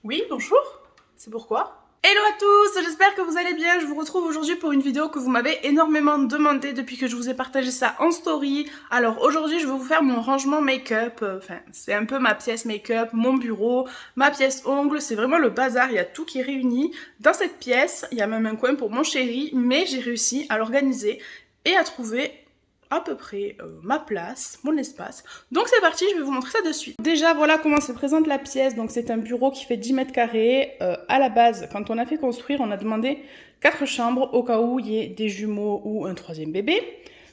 Oui, bonjour. C'est pourquoi? Hello à tous, j'espère que vous allez bien. Je vous retrouve aujourd'hui pour une vidéo que vous m'avez énormément demandé depuis que je vous ai partagé ça en story. Alors aujourd'hui, je vais vous faire mon rangement make-up. Enfin, c'est un peu ma pièce make-up, mon bureau, ma pièce ongles. C'est vraiment le bazar, il y a tout qui est réuni. Dans cette pièce, il y a même un coin pour mon chéri, mais j'ai réussi à l'organiser et à trouver à peu près ma place, mon espace. Donc c'est parti, je vais vous montrer ça de suite. Déjà, voilà comment se présente la pièce. Donc c'est un bureau qui fait 10 mètres carrés. À la base, quand on a fait construire, on a demandé 4 chambres au cas où il y ait des jumeaux ou un troisième bébé.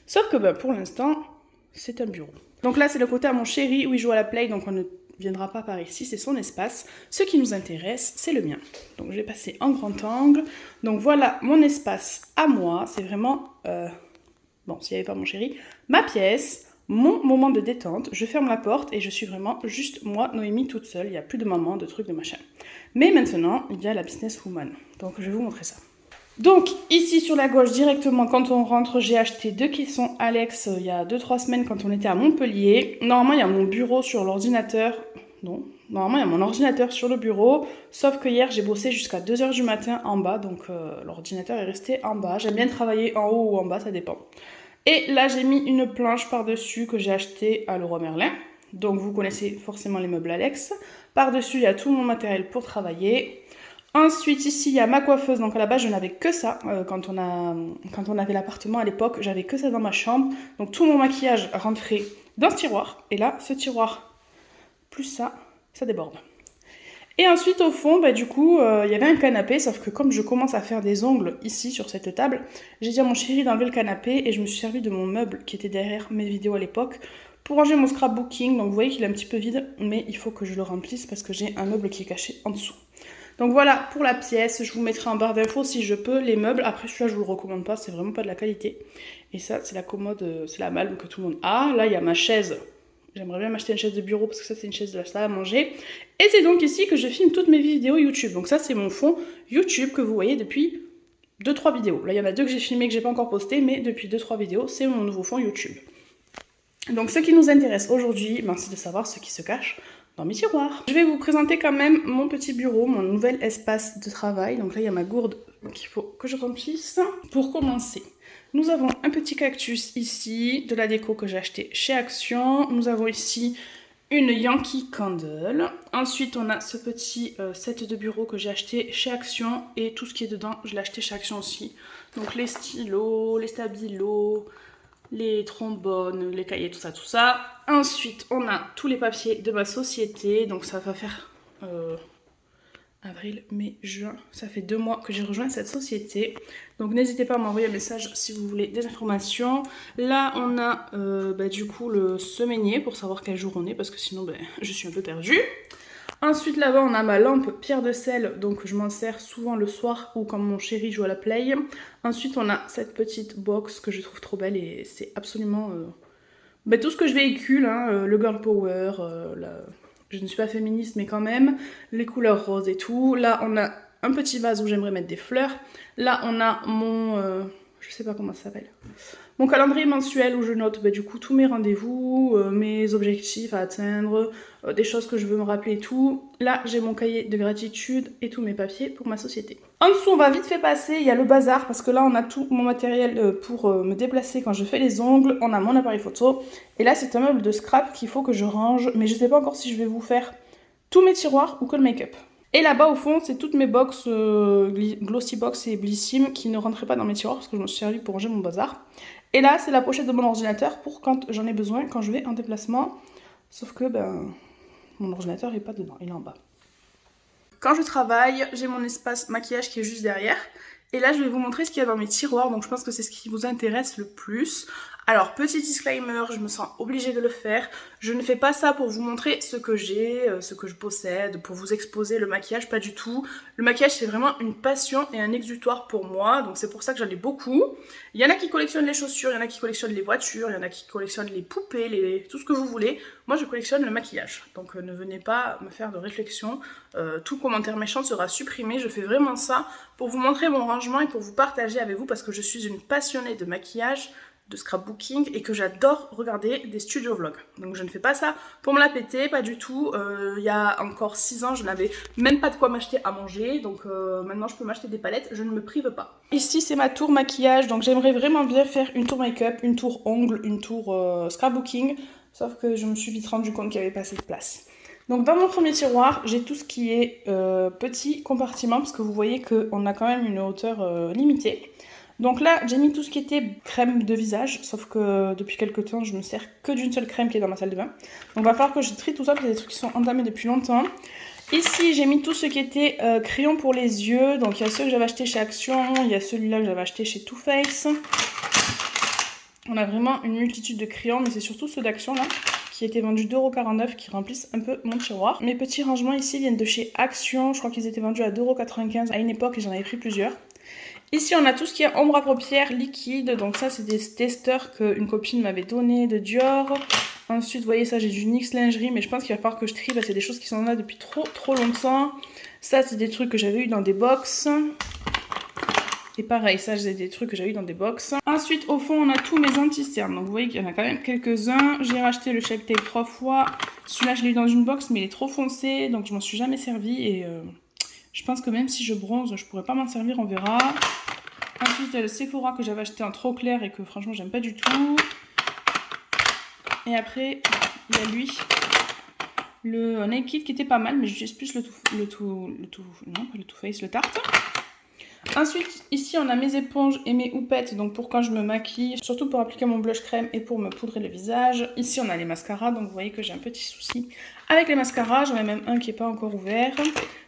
Sauf que pour l'instant, c'est un bureau. Donc là, c'est le côté à mon chéri où il joue à la play, donc on ne viendra pas par ici, c'est son espace. Ce qui nous intéresse, c'est le mien. Donc je vais passer en grand angle. Donc voilà mon espace à moi, c'est vraiment... bon, s'il n'y avait pas mon chéri, ma pièce, mon moment de détente, je ferme la porte et je suis vraiment juste moi, Noémie, toute seule. Il n'y a plus de maman, de trucs, de machin. Mais maintenant, il y a la businesswoman. Donc, je vais vous montrer ça. Donc, ici sur la gauche, directement, quand on rentre, j'ai acheté 2 caissons Alex il y a 2-3 semaines quand on était à Montpellier. Normalement, il y a mon bureau sur l'ordinateur. Non, normalement, il y a mon ordinateur sur le bureau. Sauf que hier, j'ai bossé jusqu'à 2h du matin en bas. Donc, l'ordinateur est resté en bas. J'aime bien travailler en haut ou en bas, ça dépend. Et là, j'ai mis une planche par-dessus que j'ai achetée à Leroy Merlin. Donc, vous connaissez forcément les meubles Alex. Par-dessus, il y a tout mon matériel pour travailler. Ensuite, ici, il y a ma coiffeuse. Donc, à la base, je n'avais que ça. Quand on avait l'appartement à l'époque, j'avais que ça dans ma chambre. Donc, tout mon maquillage rentrait dans ce tiroir. Et là, ce tiroir, plus ça déborde. Et ensuite, au fond, du coup, il y avait un canapé, sauf que comme je commence à faire des ongles ici, sur cette table, j'ai dit à mon chéri d'enlever le canapé et je me suis servi de mon meuble qui était derrière mes vidéos à l'époque pour ranger mon scrapbooking. Donc vous voyez qu'il est un petit peu vide, mais il faut que je le remplisse parce que j'ai un meuble qui est caché en dessous. Donc voilà pour la pièce, je vous mettrai en barre d'infos si je peux les meubles. Après celui-là, je vous le recommande pas, c'est vraiment pas de la qualité. Et ça, c'est la commode, c'est la malle que tout le monde a. Là, il y a ma chaise. J'aimerais bien m'acheter une chaise de bureau parce que ça c'est une chaise de la salle à manger. Et c'est donc ici que je filme toutes mes vidéos YouTube. Donc ça c'est mon fond YouTube que vous voyez depuis 2-3 vidéos. Là il y en a 2 que j'ai filmées que j'ai pas encore postées, mais depuis 2-3 vidéos c'est mon nouveau fond YouTube. Donc ce qui nous intéresse aujourd'hui, c'est de savoir ce qui se cache dans mes tiroirs. Je vais vous présenter quand même mon petit bureau, mon nouvel espace de travail. Donc là il y a ma gourde qu'il faut que je remplisse. Pour commencer, nous avons un petit cactus ici, de la déco que j'ai acheté chez Action. Nous avons ici une Yankee Candle. Ensuite, on a ce petit set de bureau que j'ai acheté chez Action. Et tout ce qui est dedans, je l'ai acheté chez Action aussi. Donc les stylos, les stabilos, les trombones, les cahiers, tout ça, tout ça. Ensuite, on a tous les papiers de ma société. Donc ça va faire... avril, mai, juin, ça fait 2 mois que j'ai rejoint cette société. Donc n'hésitez pas à m'envoyer un message si vous voulez des informations. Là on a du coup le semainier pour savoir quel jour on est parce que sinon je suis un peu perdue. Ensuite là-bas on a ma lampe pierre de sel, donc je m'en sers souvent le soir ou quand mon chéri joue à la play. Ensuite on a cette petite box que je trouve trop belle et c'est absolument tout ce que je véhicule, hein, le girl power, je ne suis pas féministe mais quand même, les couleurs roses et tout. Là on a un petit vase où j'aimerais mettre des fleurs. Là on a mon, je sais pas comment ça s'appelle, mon calendrier mensuel où je note du coup tous mes rendez-vous, mes objectifs à atteindre, des choses que je veux me rappeler et tout. Là j'ai mon cahier de gratitude et tous mes papiers pour ma société. En dessous on va vite fait passer, il y a le bazar parce que là on a tout mon matériel pour me déplacer quand je fais les ongles. On a mon appareil photo et là c'est un meuble de scrap qu'il faut que je range, mais je sais pas encore si je vais vous faire tous mes tiroirs ou que le make-up. Et là-bas au fond c'est toutes mes box, Glossy Box et Blissim qui ne rentraient pas dans mes tiroirs parce que je me suis servi pour ranger mon bazar. Et là c'est la pochette de mon ordinateur pour quand j'en ai besoin, quand je vais en déplacement. Sauf que mon ordinateur n'est pas dedans, il est en bas. Quand je travaille, j'ai mon espace maquillage qui est juste derrière. Et là, je vais vous montrer ce qu'il y a dans mes tiroirs. Donc, je pense que c'est ce qui vous intéresse le plus. Alors, petit disclaimer, je me sens obligée de le faire. Je ne fais pas ça pour vous montrer ce que j'ai, ce que je possède, pour vous exposer le maquillage, pas du tout. Le maquillage, c'est vraiment une passion et un exutoire pour moi. Donc, c'est pour ça que j'en ai beaucoup. Il y en a qui collectionnent les chaussures, il y en a qui collectionnent les voitures, il y en a qui collectionnent les poupées, tout ce que vous voulez. Moi, je collectionne le maquillage. Donc, ne venez pas me faire de réflexion. Tout commentaire méchant sera supprimé. Je fais vraiment ça pour vous montrer mon rangement et pour vous partager avec vous parce que je suis une passionnée de maquillage de scrapbooking et que j'adore regarder des studio vlogs. Donc je ne fais pas ça pour me la péter, pas du tout. Il y a encore 6 ans, je n'avais même pas de quoi m'acheter à manger. Donc maintenant je peux m'acheter des palettes, je ne me prive pas. Ici c'est ma tour maquillage, donc j'aimerais vraiment bien faire une tour make-up, une tour ongle, une tour scrapbooking. Sauf que je me suis vite rendu compte qu'il n'y avait pas assez de place. Donc dans mon premier tiroir, j'ai tout ce qui est petit compartiment, parce que vous voyez qu'on a quand même une hauteur limitée. Donc là, j'ai mis tout ce qui était crème de visage, sauf que depuis quelques temps, je me sers que d'une seule crème qui est dans ma salle de bain. Donc il va falloir que je trie tout ça, parce qu'il y a des trucs qui sont entamés depuis longtemps. Ici, j'ai mis tout ce qui était crayon pour les yeux. Donc il y a ceux que j'avais acheté chez Action, il y a celui-là que j'avais acheté chez Too Faced. On a vraiment une multitude de crayons, mais c'est surtout ceux d'Action là, qui étaient vendus 2,49 € qui remplissent un peu mon tiroir. Mes petits rangements ici viennent de chez Action, je crois qu'ils étaient vendus à 2,95 € à une époque et j'en avais pris plusieurs. Ici on a tout ce qui est ombre à paupières liquide, donc ça c'est des testeurs qu'une copine m'avait donné de Dior. Ensuite vous voyez ça, j'ai du NYX lingerie, mais je pense qu'il va falloir que je trie parce que c'est des choses qui sont là depuis trop longtemps. Ça c'est des trucs que j'avais eu dans des box. Et pareil, ça c'est des trucs que j'avais eu dans des box. Ensuite au fond on a tous mes anti-cernes, donc vous voyez qu'il y en a quand même quelques-uns. J'ai racheté le Shape Tape 3 fois. Celui-là je l'ai eu dans une box mais il est trop foncé, donc je m'en suis jamais servi et je pense que même si je bronze, je pourrais pas m'en servir, on verra. Ensuite, il y a le Sephora que j'avais acheté en trop clair et que franchement, j'aime pas du tout. Et après, il y a lui, le Naked qui était pas mal, mais j'utilise plus le Too Faced, le Tarte. Ensuite, ici, on a mes éponges et mes houpettes, donc pour quand je me maquille, surtout pour appliquer mon blush crème et pour me poudrer le visage. Ici, on a les mascaras, donc vous voyez que j'ai un petit souci avec les mascaras. J'en ai même un qui n'est pas encore ouvert.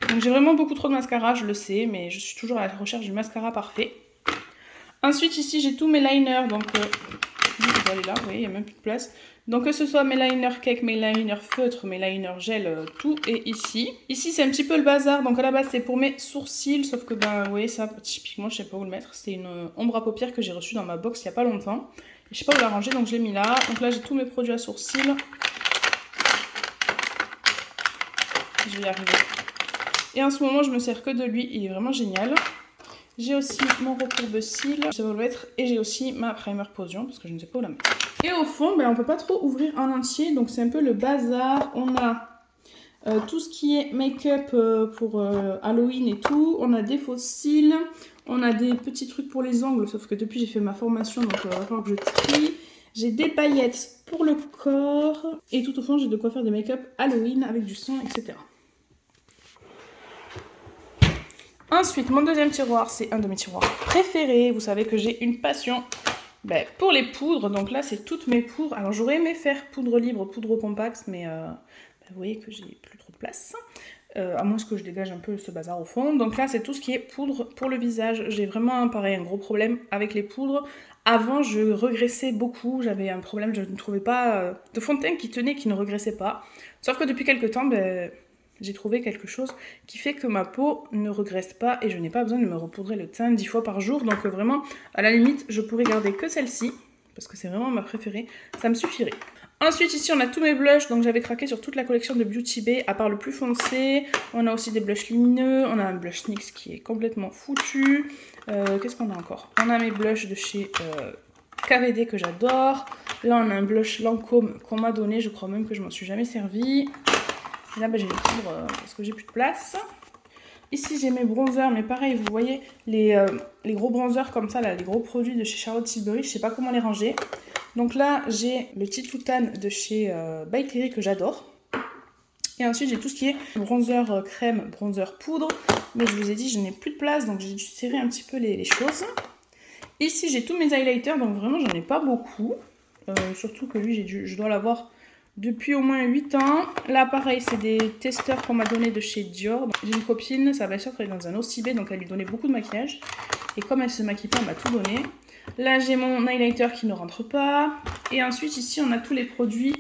Donc j'ai vraiment beaucoup trop de mascaras, je le sais, mais je suis toujours à la recherche du mascara parfait. Ensuite, ici, j'ai tous mes liners, donc je dois aller là, vous voyez, il n'y a même plus de place. Donc que ce soit mes liners cake, mes liners feutres, mes liners gel, tout est ici. Ici c'est un petit peu le bazar, donc à la base c'est pour mes sourcils, sauf que ben vous voyez ça typiquement je sais pas où le mettre. C'est une ombre à paupières que j'ai reçue dans ma box il y a pas longtemps. Et je sais pas où la ranger donc je l'ai mis là. Donc là j'ai tous mes produits à sourcils. Je vais y arriver. Et en ce moment je me sers que de lui, il est vraiment génial. J'ai aussi mon recourbe-cils, je sais pas où le mettre, et j'ai aussi ma primer potion parce que je ne sais pas où la mettre. Et au fond, ben, on peut pas trop ouvrir en entier, donc c'est un peu le bazar. On a tout ce qui est make-up pour Halloween et tout. On a des faux cils, on a des petits trucs pour les ongles, sauf que depuis j'ai fait ma formation, donc il va falloir que je trie. J'ai des paillettes pour le corps, et tout au fond j'ai de quoi faire des make-up Halloween avec du sang, etc. Ensuite, mon deuxième tiroir, c'est un de mes tiroirs préférés. Vous savez que j'ai une passion pour les poudres. Donc là, c'est toutes mes poudres. Alors, j'aurais aimé faire poudre libre, poudre compacte, mais vous voyez que j'ai plus trop de place. À moins que je dégage un peu ce bazar au fond. Donc là, c'est tout ce qui est poudre pour le visage. J'ai vraiment, pareil, un gros problème avec les poudres. Avant, je regraissais beaucoup. J'avais un problème, je ne trouvais pas de fond de teint qui tenait, qui ne regraissait pas. Sauf que depuis quelques temps, j'ai trouvé quelque chose qui fait que ma peau ne regresse pas et je n'ai pas besoin de me repoudrer le teint 10 fois par jour. Donc vraiment, à la limite, je pourrais garder que celle-ci parce que c'est vraiment ma préférée. Ça me suffirait. Ensuite, ici, on a tous mes blushs. Donc j'avais craqué sur toute la collection de Beauty Bay, à part le plus foncé. On a aussi des blushs lumineux. On a un blush NYX qui est complètement foutu. Qu'est-ce qu'on a encore? On a mes blushs de chez KVD que j'adore. Là, on a un blush Lancôme qu'on m'a donné. Je crois même que je m'en suis jamais servi. Et là, j'ai les poudres parce que j'ai plus de place. Ici, j'ai mes bronzers, mais pareil, vous voyez, les gros bronzers comme ça, là, les gros produits de chez Charlotte Tilbury, je sais pas comment les ranger. Donc là, j'ai le Titoutan de chez By Terry que j'adore. Et ensuite, j'ai tout ce qui est bronzer crème, bronzer poudre. Mais je vous ai dit, je n'ai plus de place, donc j'ai dû serrer un petit peu les choses. Ici, j'ai tous mes highlighters, donc vraiment, j'en ai pas beaucoup. Surtout que lui, je dois l'avoir depuis au moins 8 ans. Là pareil, c'est des testeurs qu'on m'a donné de chez Dior. J'ai une copine, sa belle-sœur travaille dans un OCB, donc elle lui donnait beaucoup de maquillage. Et comme elle se maquille pas, elle m'a tout donné. Là j'ai mon highlighter qui ne rentre pas. Et ensuite ici on a tous les produits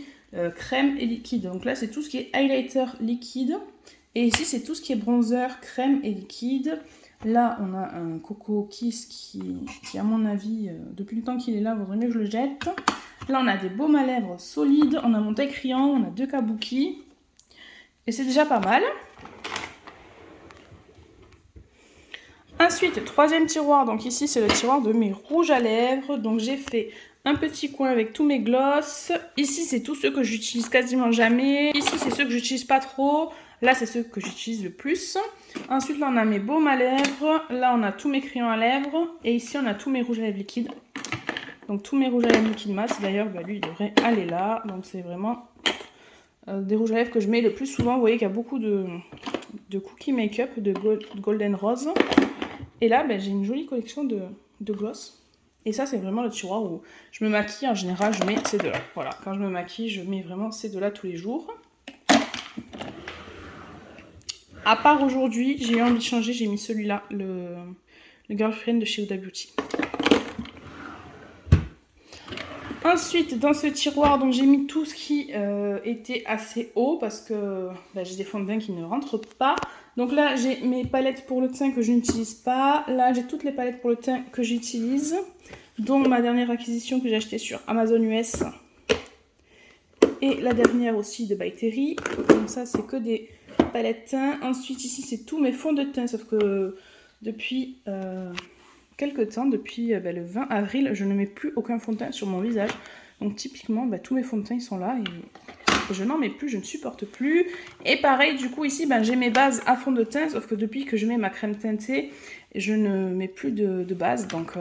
crème et liquide. Donc là c'est tout ce qui est highlighter liquide. Et ici c'est tout ce qui est bronzer, crème et liquide. Là on a un Coco Kiss qui à mon avis, depuis le temps qu'il est là, vaudrait mieux que je le jette. Là, on a des baumes à lèvres solides, on a mon teint criant, on a 2 kabuki. Et c'est déjà pas mal. Ensuite, troisième tiroir. Donc ici, c'est le tiroir de mes rouges à lèvres. Donc j'ai fait Un petit coin avec tous mes gloss. Ici, c'est tous ceux que j'utilise quasiment jamais. Ici, c'est ceux que j'utilise pas trop. Là, c'est ceux que j'utilise le plus. Ensuite, là, on a mes baumes à lèvres. Là, on a tous mes crayons à lèvres. Et ici, on a tous mes rouges à lèvres liquides. Donc, tous mes rouges à lèvres liquides mat. D'ailleurs, bah, lui, il devrait aller là. Donc, c'est vraiment des rouges à lèvres que je mets le plus souvent. Vous voyez qu'il y a beaucoup de cookie make-up, de golden rose. Et là, bah, j'ai une jolie collection de gloss. Et ça, c'est vraiment le tiroir où je me maquille. En général, je mets ces deux-là. Voilà, quand je me maquille, je mets vraiment ces deux-là tous les jours. À part aujourd'hui, j'ai eu envie de changer, j'ai mis celui-là, le Girlfriend de chez Huda Beauty. Ensuite, dans ce tiroir, donc j'ai mis tout ce qui était assez haut parce que bah, j'ai des fonds de teint qui ne rentrent pas. Donc là, j'ai mes palettes pour le teint que je n'utilise pas. Là, j'ai toutes les palettes pour le teint que j'utilise, dont ma dernière acquisition que j'ai achetée sur Amazon US. Et la dernière aussi de By Terry. Donc ça, c'est que des palettes teint. Ensuite, ici, c'est tous mes fonds de teint, sauf que depuis quelques temps, depuis le 20 avril, je ne mets plus aucun fond de teint sur mon visage. Donc typiquement, tous mes fonds de teint ils sont là et je n'en mets plus, je ne supporte plus. Et pareil, du coup ici, j'ai mes bases à fond de teint, sauf que depuis que je mets ma crème teintée, je ne mets plus de base. Donc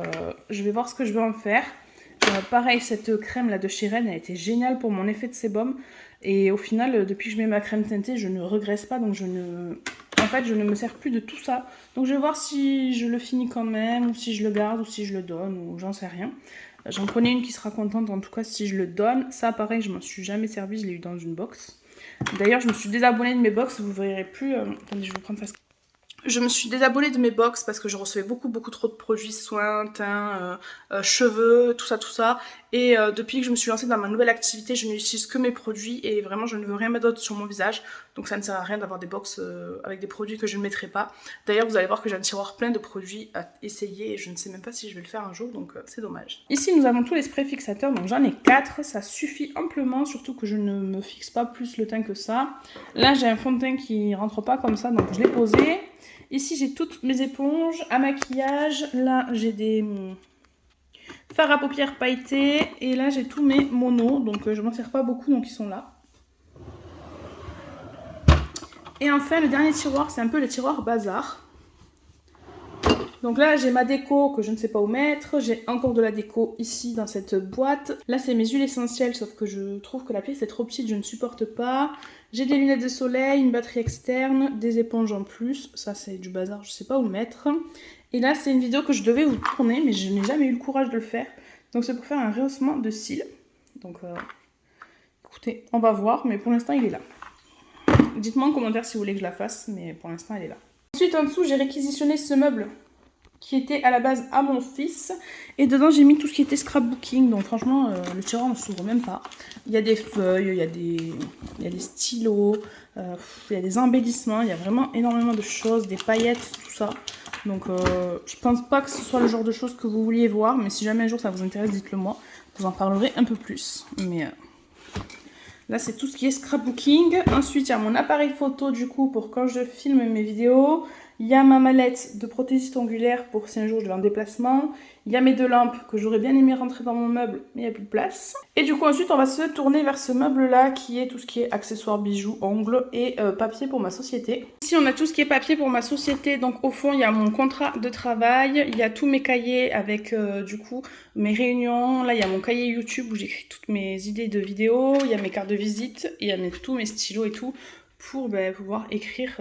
je vais voir ce que je vais en faire. Pareil, cette crème là de chez Ren, elle a été géniale pour mon effet de sébum. Et au final, depuis que je mets ma crème teintée, je ne regresse pas, donc en fait, je ne me sers plus de tout ça. Donc je vais voir si je le finis quand même, ou si je le garde, ou si je le donne, ou j'en sais rien. J'en connais une qui sera contente, en tout cas, si je le donne. Ça, pareil, je m'en suis jamais servi, je l'ai eu dans une box. D'ailleurs, je me suis désabonnée de mes box, vous ne verrez plus... Attendez, je vais vous prendre face. Je me suis désabonnée de mes box parce que je recevais beaucoup trop de produits, soins, teint, cheveux, tout ça. Et depuis que je me suis lancée dans ma nouvelle activité, je n'utilise que mes produits et vraiment je ne veux rien mettre d'autre sur mon visage. Donc ça ne sert à rien d'avoir des box avec des produits que je ne mettrai pas. D'ailleurs, vous allez voir que j'ai un tiroir plein de produits à essayer et je ne sais même pas si je vais le faire un jour, donc c'est dommage. Ici, nous avons tous les sprays fixateurs, donc j'en ai 4. Ça suffit amplement, surtout que je ne me fixe pas plus le teint que ça. Là, j'ai un fond de teint qui rentre pas comme ça, donc je l'ai posé. Ici, j'ai toutes mes éponges à maquillage. Là, j'ai des fards à paupières pailletés. Et là, j'ai tous mes monos. Donc, je m'en sers pas beaucoup, donc ils sont là. Et enfin, le dernier tiroir, c'est un peu le tiroir bazar. Donc là, j'ai ma déco que je ne sais pas où mettre. J'ai encore de la déco ici dans cette boîte. Là, c'est mes huiles essentielles, sauf que je trouve que la pièce est trop petite, je ne supporte pas. J'ai des lunettes de soleil, une batterie externe, des éponges en plus. Ça, c'est du bazar, je ne sais pas où le mettre. Et là, c'est une vidéo que je devais vous tourner, mais je n'ai jamais eu le courage de le faire. Donc, c'est pour faire un rehaussement de cils. Donc, écoutez, on va voir, mais pour l'instant, il est là. Dites-moi en commentaire si vous voulez que je la fasse, mais pour l'instant, elle est là. Ensuite, en dessous, j'ai réquisitionné ce meuble qui était à la base à mon fils. Et dedans, j'ai mis tout ce qui était scrapbooking. Donc franchement, le tiroir ne s'ouvre même pas. Il y a des feuilles, il y a des stylos, il y a des embellissements. Il y a vraiment énormément de choses, des paillettes, tout ça. Donc je pense pas que ce soit le genre de choses que vous vouliez voir. Mais si jamais un jour ça vous intéresse, dites-le moi. Vous en parlerez un peu plus. Mais là, c'est tout ce qui est scrapbooking. Ensuite, il y a mon appareil photo du coup pour quand je filme mes vidéos. Il y a ma mallette de prothésiste ongulaire pour si un jour je vais en déplacement. Il y a mes 2 lampes que j'aurais bien aimé rentrer dans mon meuble, mais il n'y a plus de place. Et du coup, ensuite, on va se tourner vers ce meuble-là qui est tout ce qui est accessoires, bijoux, ongles et papier pour ma société. Ici, on a tout ce qui est papier pour ma société. Donc, au fond, il y a mon contrat de travail. Il y a tous mes cahiers avec, du coup, mes réunions. Là, il y a mon cahier YouTube où j'écris toutes mes idées de vidéos. Il y a mes cartes de visite. Il y a tous mes stylos et tout pour pouvoir écrire...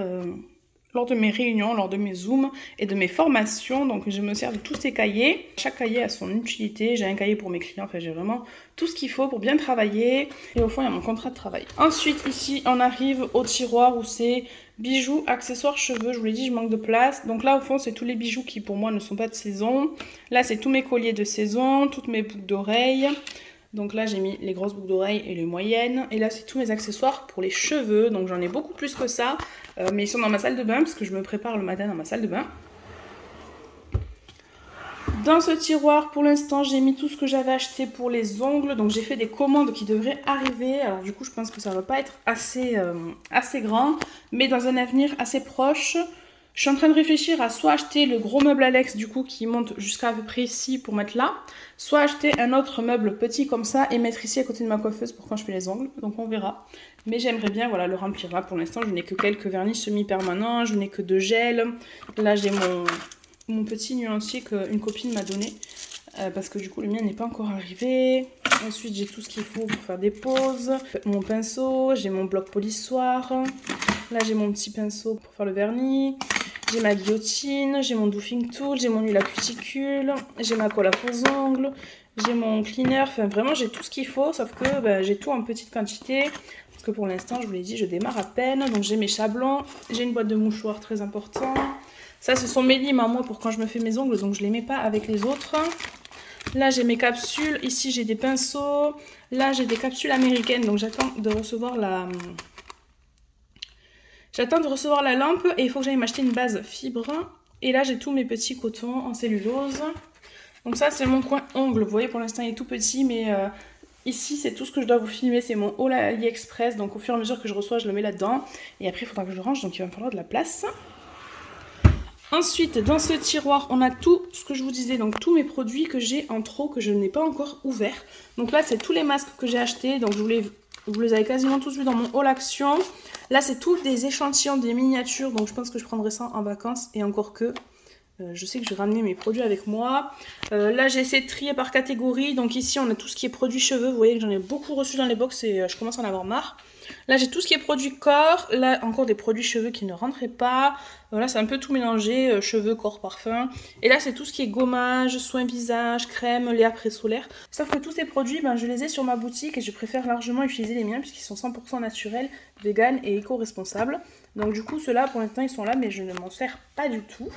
lors de mes réunions, lors de mes zooms et de mes formations. Donc je me sers de tous ces cahiers. Chaque cahier a son utilité. J'ai un cahier pour mes clients. Enfin, j'ai vraiment tout ce qu'il faut pour bien travailler. Et au fond, il y a mon contrat de travail. Ensuite, ici, on arrive au tiroir où c'est bijoux, accessoires, cheveux. Je vous l'ai dit, je manque de place. Donc là, au fond, c'est tous les bijoux qui, pour moi, ne sont pas de saison. Là, c'est tous mes colliers de saison, toutes mes boucles d'oreilles. Donc là, j'ai mis les grosses boucles d'oreilles et les moyennes. Et là, c'est tous mes accessoires pour les cheveux. Donc j'en ai beaucoup plus que ça. Mais ils sont dans ma salle de bain parce que je me prépare le matin dans ma salle de bain. Dans ce tiroir, pour l'instant, j'ai mis tout ce que j'avais acheté pour les ongles. Donc j'ai fait des commandes qui devraient arriver. Alors du coup, je pense que ça ne va pas être assez grand. Mais dans un avenir assez proche... Je suis en train de réfléchir à soit acheter le gros meuble Alex du coup qui monte jusqu'à peu près ici pour mettre là, soit acheter un autre meuble petit comme ça et mettre ici à côté de ma coiffeuse pour quand je fais les ongles, donc on verra. Mais j'aimerais bien voilà, le remplir là. Pour l'instant je n'ai que quelques vernis semi-permanents, je n'ai que 2 gels. Là j'ai mon petit nuancier qu'une copine m'a donné parce que du coup le mien n'est pas encore arrivé. Ensuite j'ai tout ce qu'il faut pour faire des poses, mon pinceau, j'ai mon bloc polissoir. Là j'ai mon petit pinceau pour faire le vernis. J'ai ma guillotine, j'ai mon doofing tool, j'ai mon huile à cuticule, j'ai ma colle à faux ongles, j'ai mon cleaner, enfin vraiment j'ai tout ce qu'il faut, sauf que j'ai tout en petite quantité, parce que pour l'instant, je vous l'ai dit, je démarre à peine, donc j'ai mes chablons, j'ai une boîte de mouchoirs très important. Ça, ce sont mes limes à moi pour quand je me fais mes ongles, donc je les mets pas avec les autres. Là, j'ai mes capsules, ici j'ai des pinceaux, là j'ai des capsules américaines, donc j'attends de recevoir la... lampe et il faut que j'aille m'acheter une base fibre. Et là, j'ai tous mes petits cotons en cellulose. Donc ça, c'est mon coin ongles. Vous voyez, pour l'instant, il est tout petit, mais ici, c'est tout ce que je dois vous filmer. C'est mon haul AliExpress. Donc au fur et à mesure que je reçois, je le mets là-dedans. Et après, il faudra que je le range, donc il va me falloir de la place. Ensuite, dans ce tiroir, on a tout ce que je vous disais, donc tous mes produits que j'ai en trop, que je n'ai pas encore ouverts. Donc là, c'est tous les masques que j'ai achetés. Donc vous les avez quasiment tous vus dans mon haul action. Là, c'est tous des échantillons, des miniatures, donc je pense que je prendrai ça en vacances. Et encore que, je sais que je vais ramener mes produits avec moi. Là, j'ai essayé de trier par catégorie. Donc ici, on a tout ce qui est produits cheveux. Vous voyez que j'en ai beaucoup reçu dans les box et je commence à en avoir marre. Là, j'ai tout ce qui est produits corps. Là, encore des produits cheveux qui ne rentraient pas. Là, c'est un peu tout mélangé. Cheveux, corps, parfum. Et là, c'est tout ce qui est gommage, soins visage, crème, lait après solaire. Sauf que tous ces produits, je les ai sur ma boutique et je préfère largement utiliser les miens puisqu'ils sont 100% naturels, vegan et éco-responsables. Donc du coup, ceux-là, pour l'instant, ils sont là, mais je ne m'en sers pas du tout.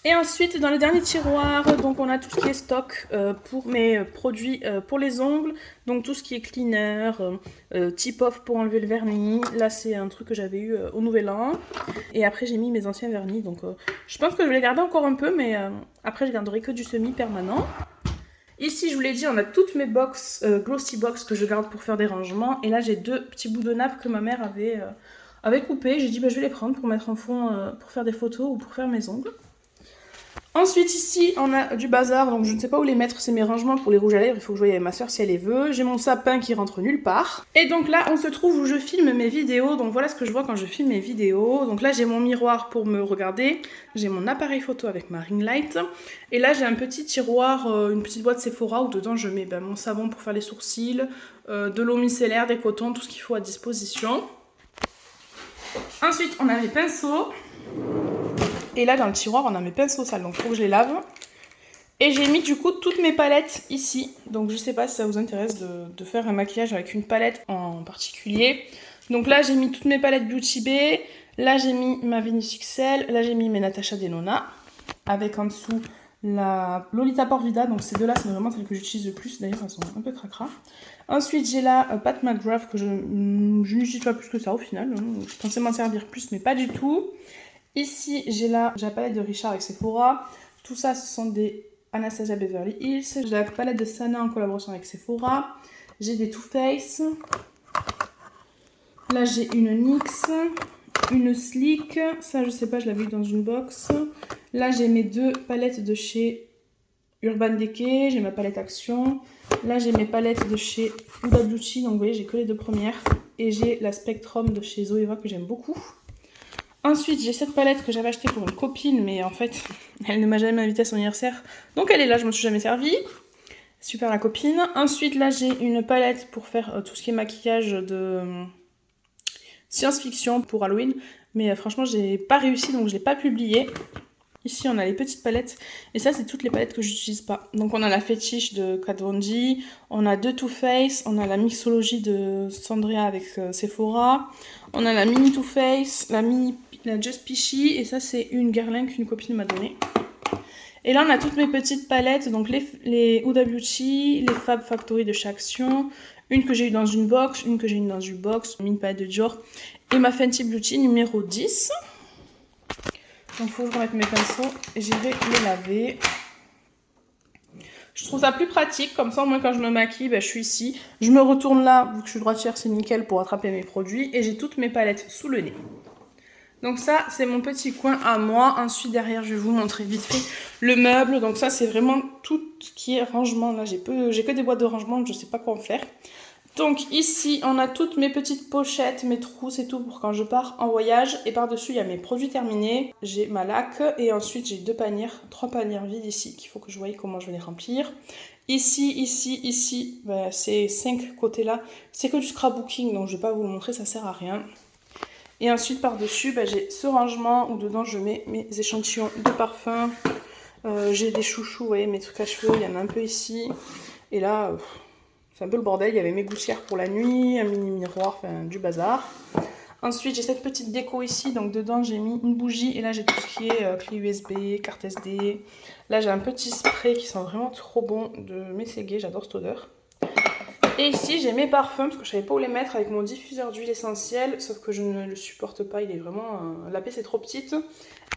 Et ensuite, dans le dernier tiroir, donc on a tout ce qui est stock pour mes produits pour les ongles. Donc tout ce qui est cleaner, tip-off pour enlever le vernis. Là, c'est un truc que j'avais eu au Nouvel An. Et après, j'ai mis mes anciens vernis. Donc je pense que je vais les garder encore un peu, mais après, je garderai que du semi-permanent. Ici, je vous l'ai dit, on a toutes mes box, glossy box que je garde pour faire des rangements. Et là, j'ai 2 petits bouts de nappe que ma mère avait coupés. J'ai dit, je vais les prendre pour mettre en fond, pour faire des photos ou pour faire mes ongles. Ensuite ici on a du bazar, donc je ne sais pas où les mettre, c'est mes rangements pour les rouges à lèvres, il faut que je voie avec ma soeur si elle les veut. J'ai mon sapin qui rentre nulle part. Et donc là on se trouve où je filme mes vidéos, donc voilà ce que je vois quand je filme mes vidéos. Donc là j'ai mon miroir pour me regarder, j'ai mon appareil photo avec ma ring light. Et là j'ai un petit tiroir, une petite boîte Sephora où dedans je mets mon savon pour faire les sourcils, de l'eau micellaire, des cotons, tout ce qu'il faut à disposition. Ensuite on a mes pinceaux. Et là, dans le tiroir, on a mes pinceaux sales, donc il faut que je les lave. Et j'ai mis du coup toutes mes palettes ici. Donc je sais pas si ça vous intéresse de faire un maquillage avec une palette en particulier. Donc là, j'ai mis toutes mes palettes Beauty Bay. Là, j'ai mis ma Venus XL. Là, j'ai mis mes Natasha Denona. Avec en dessous la Lolita Porvida. Donc ces deux-là, c'est vraiment celles que j'utilise le plus. D'ailleurs, elles sont un peu cracra. Ensuite, j'ai la Pat McGrath que je n'utilise pas plus que ça au final. Je pensais m'en servir plus, mais pas du tout. Ici, j'ai la palette de Richard avec Sephora. Tout ça, ce sont des Anastasia Beverly Hills. J'ai la palette de Sana en collaboration avec Sephora. J'ai des Too Faced. Là, j'ai une NYX, une Sleek. Ça, je sais pas, je l'avais eu dans une box. Là, j'ai mes 2 palettes de chez Urban Decay. J'ai ma palette Action. Là, j'ai mes palettes de chez Huda Beauty. Donc, vous voyez, j'ai que les 2 premières. Et j'ai la Spectrum de chez Zoeva que j'aime beaucoup. Ensuite, j'ai cette palette que j'avais achetée pour une copine, mais en fait, elle ne m'a jamais invitée à son anniversaire. Donc elle est là, je ne me suis jamais servie. Super la copine. Ensuite, là, j'ai une palette pour faire tout ce qui est maquillage de science-fiction pour Halloween. Mais franchement, j'ai pas réussi, donc je l'ai pas publié. Ici, on a les petites palettes. Et ça, c'est toutes les palettes que j'utilise pas. Donc on a la Fétiche de Kat Von D. On a 2 Too Faced. On a la Mixologie de Sandria avec Sephora. On a la Mini Too Faced, la Just Peachy, et ça c'est une Guerlain qu'une copine m'a donnée. Et là on a toutes mes petites palettes, donc les Huda Beauty, les Fab Factory de chez Action, une que j'ai eu dans une box, une que j'ai eu dans une box, une palette de Dior, et ma Fenty Beauty numéro 10. Donc il faut que je remette mes pinceaux et j'irai les laver. Je trouve ça plus pratique, comme ça au moins quand je me maquille, je suis ici. Je me retourne là, vu que je suis droitière, c'est nickel pour attraper mes produits. Et j'ai toutes mes palettes sous le nez. Donc ça, c'est mon petit coin à moi. Ensuite, derrière, je vais vous montrer vite fait le meuble. Donc ça, c'est vraiment tout ce qui est rangement. Là, j'ai que des boîtes de rangement, je ne sais pas quoi en faire. Donc ici, on a toutes mes petites pochettes, mes trousses et tout pour quand je pars en voyage. Et par-dessus, il y a mes produits terminés. J'ai ma laque et ensuite, j'ai 3 panières vides ici qu'il faut que je voie comment je vais les remplir. Ici, bah, ces 5 côtés-là, c'est que du scrapbooking, donc je ne vais pas vous le montrer, ça sert à rien. Et ensuite, par-dessus, bah, j'ai ce rangement où dedans, je mets mes échantillons de parfum. J'ai des chouchous, vous voyez, mes trucs à cheveux, il y en a un peu ici. Et là... c'est un peu le bordel, il y avait mes gouttières pour la nuit, un mini miroir, enfin du bazar. Ensuite j'ai cette petite déco ici, donc dedans j'ai mis une bougie et là j'ai tout ce qui est clé USB, carte SD. Là j'ai un petit spray qui sent vraiment trop bon de Messeguet, j'adore cette odeur. Et ici j'ai mes parfums parce que je savais pas où les mettre avec mon diffuseur d'huile essentielle, sauf que je ne le supporte pas, il est vraiment... la pièce est trop petite.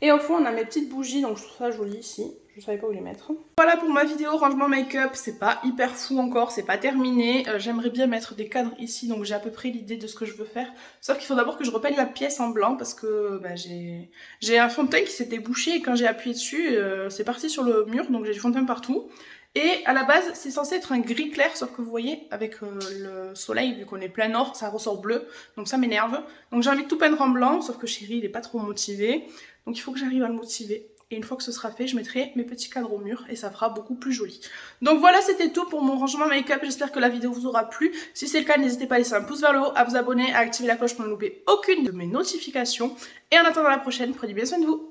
Et au fond on a mes petites bougies, donc je trouve ça joli ici. Je savais pas où les mettre. Voilà pour ma vidéo rangement make-up, c'est pas hyper fou encore, c'est pas terminé. J'aimerais bien mettre des cadres ici, donc j'ai à peu près l'idée de ce que je veux faire. Sauf qu'il faut d'abord que je repeigne la pièce en blanc parce que bah, j'ai un fond de teint qui s'était bouché et quand j'ai appuyé dessus, c'est parti sur le mur, donc j'ai du fond de teint partout. Et à la base, c'est censé être un gris clair, sauf que vous voyez, avec le soleil, vu qu'on est plein nord, ça ressort bleu, donc ça m'énerve. Donc j'ai envie de tout peindre en blanc, sauf que chéri, il est pas trop motivé, donc il faut que j'arrive à le motiver. Et une fois que ce sera fait, je mettrai mes petits cadres au mur et ça fera beaucoup plus joli. Donc voilà, c'était tout pour mon rangement make-up. J'espère que la vidéo vous aura plu. Si c'est le cas, n'hésitez pas à laisser un pouce vers le haut, à vous abonner, à activer la cloche pour ne louper aucune de mes notifications. Et en attendant la prochaine, prenez bien soin de vous.